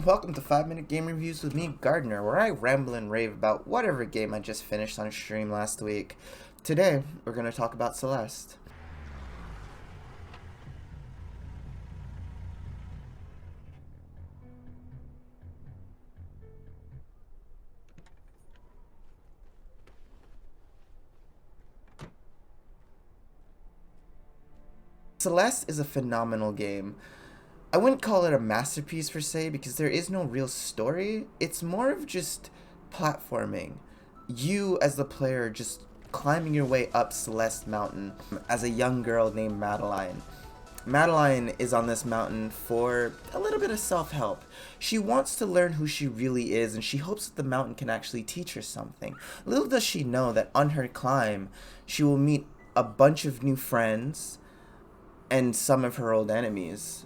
welcome to 5-Minute Game Reviews with me, Gardner, where I ramble and rave about whatever game I just finished on stream last week. Today, we're going to talk about Celeste. Celeste is a phenomenal game. I wouldn't call it a masterpiece per se because there is no real story. It's more of just platforming. You as the player just climbing your way up Celeste Mountain as a young girl named Madeline. Madeline is on this mountain for a little bit of self-help. She wants to learn who she really is, and she hopes that the mountain can actually teach her something. Little does she know that on her climb, she will meet a bunch of new friends and some of her old enemies.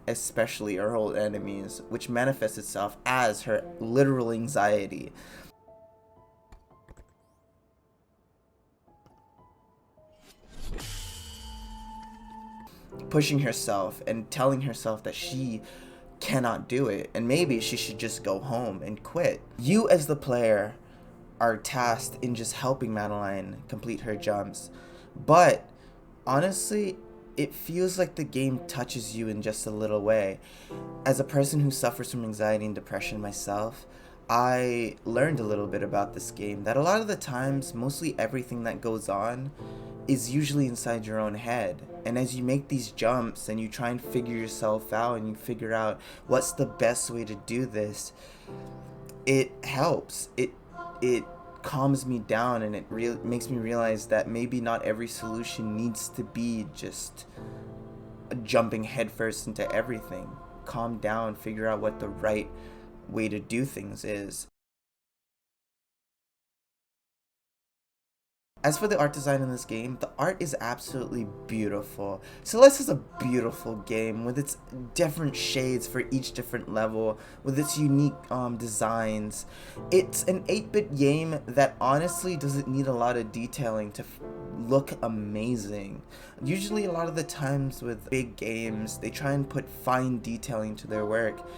Especially her old enemies, which manifests itself as her literal anxiety. Pushing herself and telling herself that she cannot do it and maybe she should just go home and quit. You as the player are tasked in just helping Madeline complete her jumps, but honestly, it feels like the game touches you in just a little way. As a person who suffers from anxiety and depression myself, I learned a little bit about this game, that a lot of the times, mostly everything that goes on is usually inside your own head. And as you make these jumps and you try and figure yourself out and you figure out what's the best way to do this, it helps. It calms me down, and it makes me realize that maybe not every solution needs to be just jumping headfirst into everything. Calm down, figure out what the right way to do things is. As for the art design in this game, the art is absolutely beautiful. Celeste is a beautiful game with its different shades for each different level, with its unique designs. It's an 8-bit game that honestly doesn't need a lot of detailing to look amazing. Usually a lot of the times with big games, they try and put fine detailing to their work.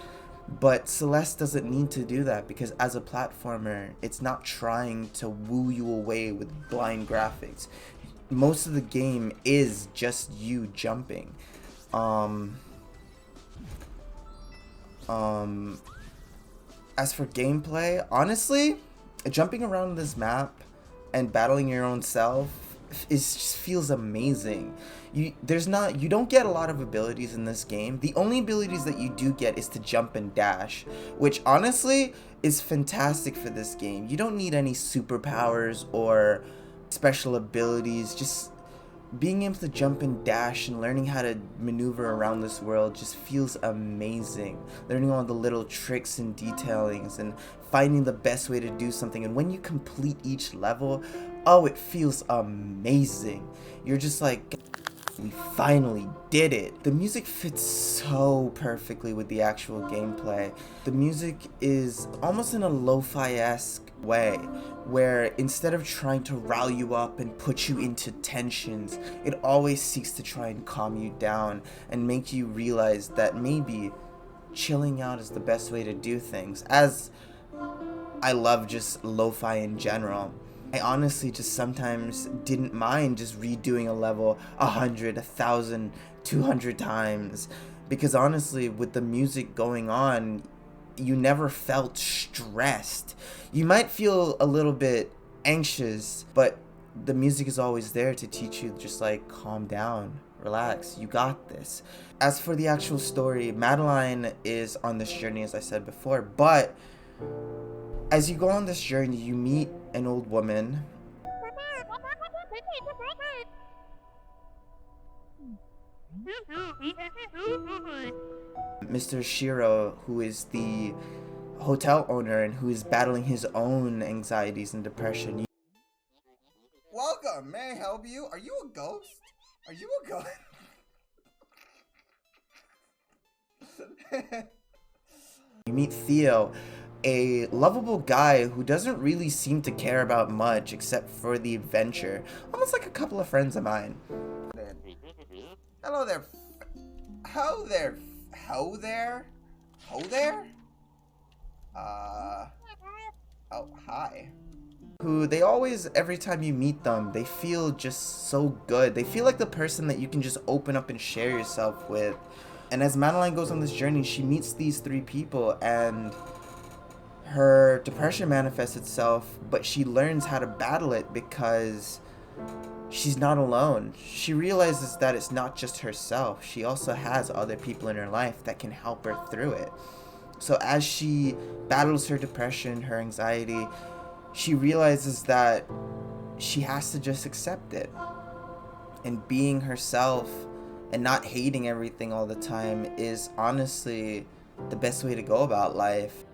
But Celeste doesn't need to do that because as a platformer, it's not trying to woo you away with blind graphics. Most of the game is just you jumping. As for gameplay, honestly, jumping around this map and battling your own self just feels amazing. You don't get a lot of abilities in this game. The only abilities that you do get is to jump and dash, which honestly is fantastic for this game. You don't need any superpowers or special abilities. Just being able to jump and dash and learning how to maneuver around this world just feels amazing. Learning all the little tricks and detailings and finding the best way to do something. And when you complete each level, oh, it feels amazing. You're just like, we finally did it. The music fits so perfectly with the actual gameplay. The music is almost in a lo-fi-esque way, where instead of trying to rile you up and put you into tensions, it always seeks to try and calm you down and make you realize that maybe chilling out is the best way to do things. As I love just lo-fi in general, I honestly just sometimes didn't mind just redoing a level 100, 1,000, 200 times, because honestly, with the music going on, you never felt stressed. You might feel a little bit anxious, but the music is always there to teach you just like, calm down, relax, you got this. As for the actual story, Madeline is on this journey, as I said before, but as you go on this journey, you meet an old woman. Mr. Shiro, who is the hotel owner and who is battling his own anxieties and depression. Welcome, may I help you? Are you a ghost? Are you a ghost? You meet Theo, a lovable guy who doesn't really seem to care about much except for the adventure. Almost like a couple of friends of mine. Hello there. Ho there. Ho there? Ho there? Uh, oh, hi. Who they always, every time you meet them, they feel just so good. They feel like the person that you can just open up and share yourself with. And as Madeline goes on this journey, she meets these three people, and her depression manifests itself, but she learns how to battle it because she's not alone. She realizes that it's not just herself. She also has other people in her life that can help her through it. So as she battles her depression, her anxiety, she realizes that she has to just accept it. And being herself and not hating everything all the time is honestly the best way to go about life.